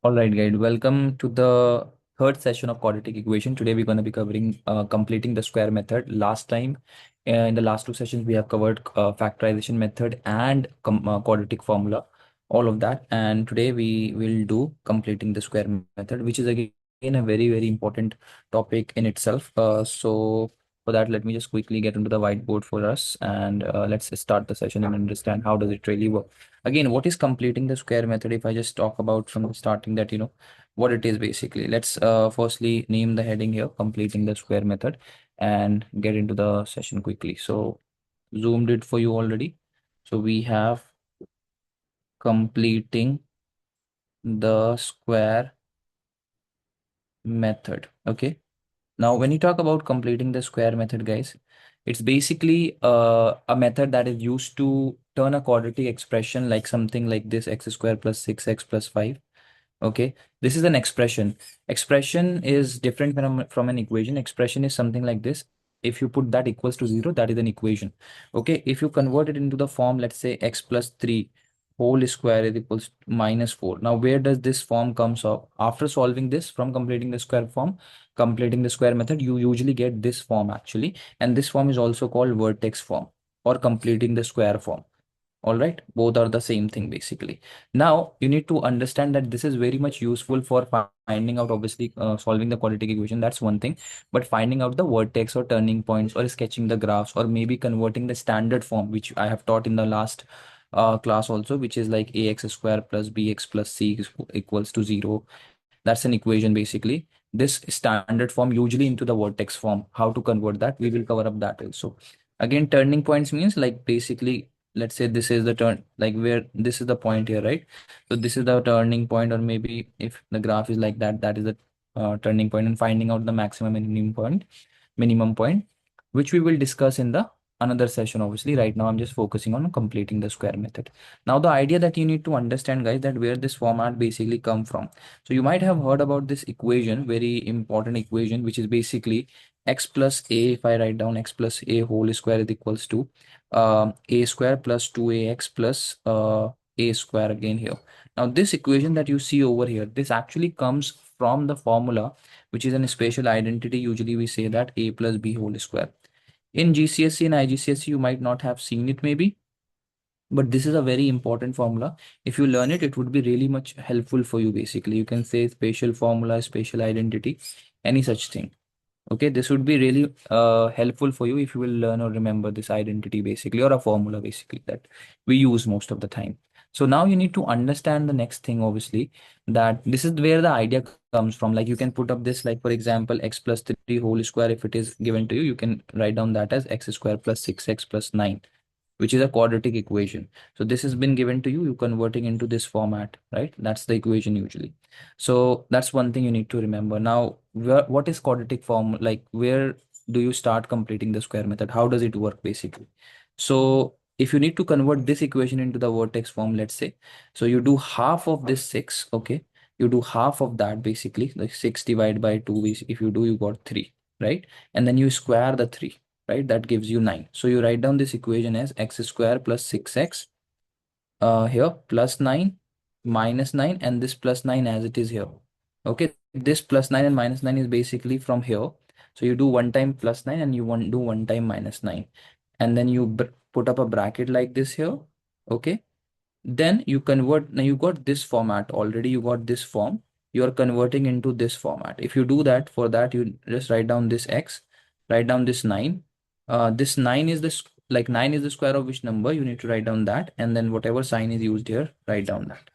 All right, guys. Welcome to the third session of quadratic equation. Today we're going to be covering completing the square method. Last time, in the last two sessions, we have covered factorization method and quadratic formula, all of that. And today we will do completing the square method, which is again a very important topic in itself. So for that, let me just quickly get into the whiteboard for us, and let's start the session and understand how does it really work. Again, what is completing the square method? If I just talk about from the starting that what it is basically, let's firstly name the heading here, completing the square method, and get into the session quickly. So zoomed it for you already. So we have completing the square method. Okay, now when you talk about completing the square method, guys, it's basically a method that is used to turn a quadratic expression like something like this: x square plus 6x plus 5. Okay, this is an expression. Expression is different from an equation. Expression is something like this. If you put that equals to 0, that is an equation. Okay, if you convert it into the form, let's say x plus 3 whole square is equals to minus 4. Now, where does this form comes up? After solving this from completing the square form, completing the square method, you usually get this form actually. And this form is also called vertex form or completing the square form. All right, both are the same thing basically. Now you need to understand that this is very much useful for finding out, obviously, solving the quadratic equation. That's one thing, but finding out the vertex or turning points or sketching the graphs or maybe converting the standard form, which I have taught in the last class also, which is like ax square plus bx plus c equals to 0. That's an equation basically. This standard form usually into the vertex form. How to convert that? We will cover up that also. Again, turning points means like basically, let's say this is the turn, like where this is the point here, right? So this is the turning point, or maybe if the graph is like that, that is the turning point, and finding out the maximum and minimum point, which we will discuss in the another session. Obviously, right now I'm just focusing on completing the square method. Now, the idea that you need to understand, guys, that where this format basically come from. So you might have heard about this equation, very important equation, which is basically x plus a. If I write down x plus a whole square is equals to a square plus 2ax plus a square again here. Now this equation that you see over here, this actually comes from the formula, which is a spatial identity. Usually we say that a plus b whole square. In GCSE and IGCSE, you might not have seen it maybe, but this is a very important formula. If you learn it, it would be really much helpful for you. Basically, you can say spatial formula, spatial identity, any such thing. Okay, this would be really helpful for you if you will learn or remember this identity basically, or a formula basically that we use most of the time. So now you need to understand the next thing, obviously, that this is where the idea comes from. Like you can put up this, like for example, x plus 3 whole square. If it is given to you, you can write down that as x square plus 6x plus 9, which is a quadratic equation. So this has been given to you, you converting into this format, right? That's the equation usually. So that's one thing you need to remember. Now, what is quadratic form? Like where do you start completing the square method? How does it work basically? So if you need to convert this equation into the vertex form, let's say, so you do half of this 6, okay? You do half of that basically, like 6 divided by 2, if you do, you got 3, right? And then you square the 3, right? That gives you 9. So you write down this equation as x square plus 6x here plus 9 minus 9, and this plus 9 as it is here. Okay, this plus 9 and minus 9 is basically from here. So you do one time plus 9 and you do one time minus 9, and then you put up a bracket like this here. Okay, then you convert. Now you got this format already, you got this form, you are converting into this format. If you do that, for that you just write down this x, write down this 9. This 9 is this, like 9 is the square of which number, you need to write down that, and then whatever sign is used here, write down that.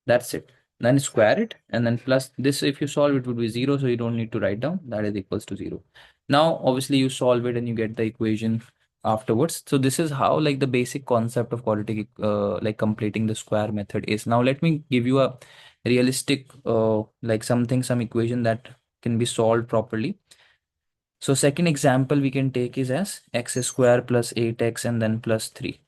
That's it. Then square it, and then plus this, if you solve it would be 0, so you don't need to write down, that is equals to 0. Now obviously you solve it and you get the equation afterwards. So this is how, like, the basic concept of quadratic like completing the square method is. Now let me give you a realistic like some equation that can be solved properly. So second example we can take is as x square plus 8x and then plus 3.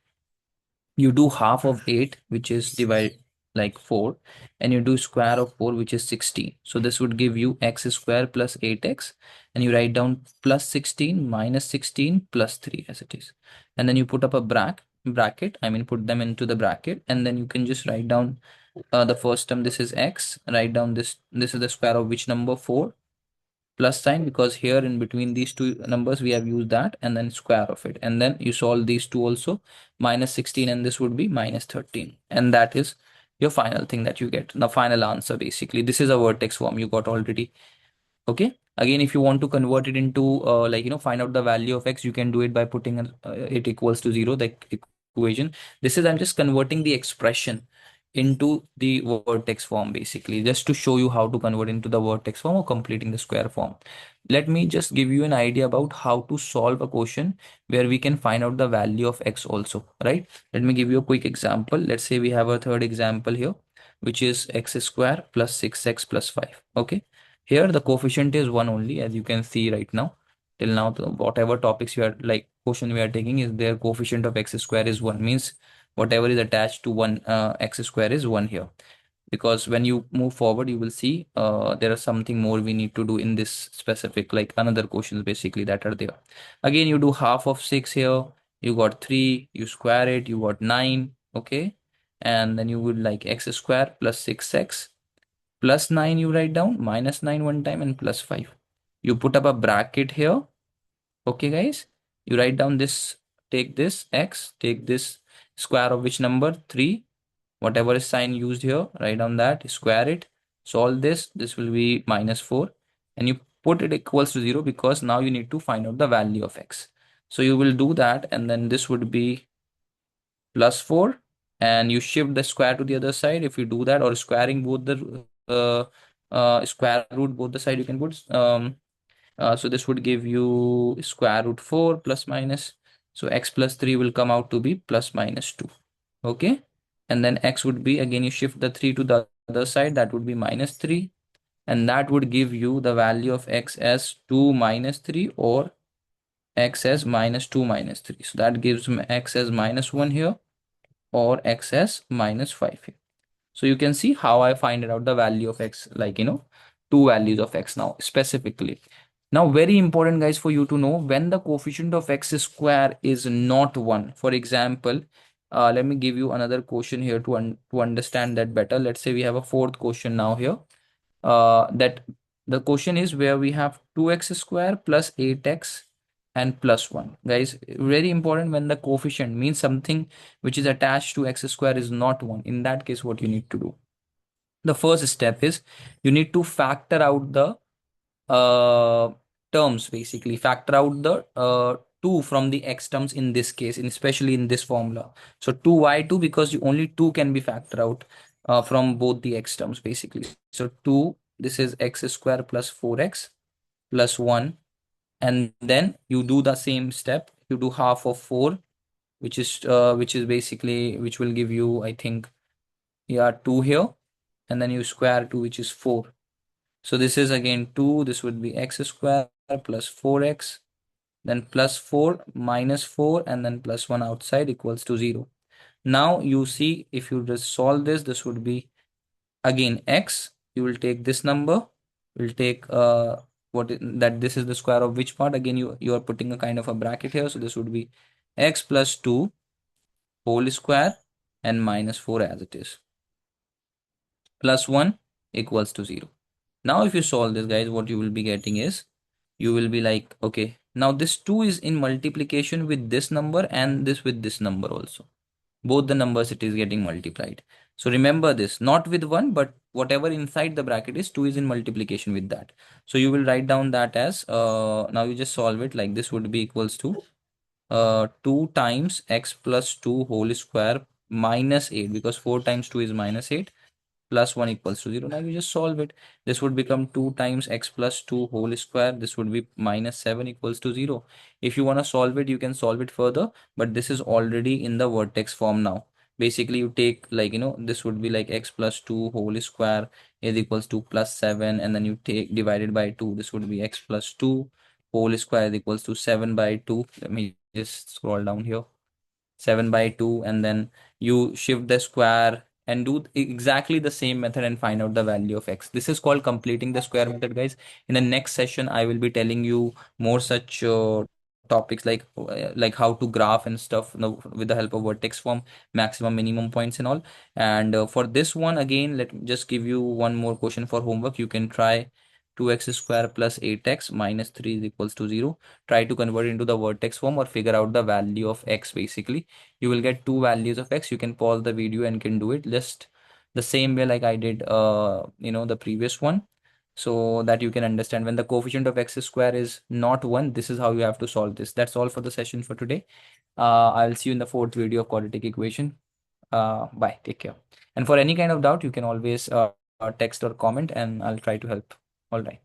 You do half of 8, which is divide like 4, and you do square of 4, which is 16. So this would give you x square plus 8x, and you write down plus 16 minus 16 plus 3 as it is. And then you put up a bracket, I mean put them into the bracket, and then you can just write down The first term, this is x. Write down this is the square of which number? 4. Plus sign, because here in between these two numbers we have used that, and then square of it, and then you solve these two also. Minus 16, and this would be minus 13, and that is your final thing that you get, the final answer. Basically, this is a vertex form you got already. Okay, again, if you want to convert it into find out the value of x, you can do it by putting it equals to 0, the equation. This is, I'm just converting the expression into the vertex form, basically, just to show you how to convert into the vertex form or completing the square form. Let me just give you an idea about how to solve a question where we can find out the value of x also, right? Let me give you a quick example. Let's say we have a third example here, which is x square plus 6x plus 5. Okay, here the coefficient is 1 only, as you can see right now. Till now, whatever topics you are like question we are taking, is their coefficient of x square is 1, means whatever is attached to 1 x square is 1 here. Because when you move forward, you will see there is something more we need to do in this specific, like another questions basically that are there. Again, you do half of 6 here, you got 3, you square it, you got 9. Okay, and then you would like x square plus 6x plus 9, you write down minus 9 one time, and plus 5. You put up a bracket here. Okay, guys, you write down this, take this x, take this square of which number? 3. Whatever is sign used here, write down that, square it, solve this. This will be minus 4, and you put it equals to 0, because now you need to find out the value of x. So you will do that, and then this would be plus 4, and you shift the square to the other side. If you do that, or squaring both the square root both the side, you can put so this would give you square root 4 plus minus. So x plus 3 will come out to be plus minus 2. Okay, and then x would be, again you shift the 3 to the other side, that would be minus 3, and that would give you the value of x as 2 minus 3, or x as minus 2 minus 3. So that gives me x as minus 1 here, or x as minus 5 here. So you can see how I find out the value of x, like, two values of x now specifically. Now, very important, guys, for you to know, when the coefficient of x square is not 1. For example, let me give you another question here to understand that better. Let's say we have a fourth question now here. That the question is where we have 2x square plus 8x and plus 1. Guys, very important, when the coefficient means something which is attached to x square is not 1. In that case, what you need to do? The first step is you need to factor out the uh, terms, basically factor out the 2 from the x terms in this case, and especially in this formula. So 2, why 2? Because you only 2 can be factored out from both the x terms, basically. So 2, this is x square plus 4x plus 1, and then you do the same step, you do half of 4, which is basically, which will give you, I think, yeah, 2 here, and then you square 2, which is 4. So this is again 2, this would be x square plus 4x, then plus 4 minus 4, and then plus 1 outside equals to 0. Now you see, if you just solve this, this would be again x. You will take this number, will take that this is the square of which part? Again, you are putting a kind of a bracket here. So this would be x plus 2 whole square and minus 4 as it is, plus 1 equals to 0. Now, if you solve this, guys, what you will be getting is, you will be like, okay, now this 2 is in multiplication with this number and this with this number also. Both the numbers it is getting multiplied. So remember this, not with 1, but whatever inside the bracket is, 2 is in multiplication with that. So you will write down that as, now you just solve it, like this would be equals to 2 times x plus 2 whole square minus 8, because 4 times 2 is minus 8, plus 1 equals to 0. Now you just solve it. This would become 2 times x plus 2 whole square. This would be minus 7 equals to 0. If you want to solve it, you can solve it further, but this is already in the vertex form now. Basically, you take, like, this would be like x plus 2 whole square is equals to plus 7, and then you take divided by 2. This would be x plus 2 whole square is equals to 7 by 2. Let me just scroll down here. 7 by 2, and then you shift the square and do exactly the same method and find out the value of x. This is called completing the square method, guys. In the next session, I will be telling you more such topics like how to graph and stuff, with the help of vertex form, maximum minimum points and all. And for this one again, let me just give you one more question for homework. You can try 2x square plus 8x minus 3 is equals to 0. Try to convert into the vertex form or figure out the value of x. Basically, you will get two values of x. You can pause the video and can do it just the same way like I did the previous one, so that you can understand when the coefficient of x square is not 1, this is how you have to solve this. That's all for the session for today. I'll see you in the fourth video of quadratic equation. Bye, take care. And for any kind of doubt, you can always text or comment and I'll try to help. All right.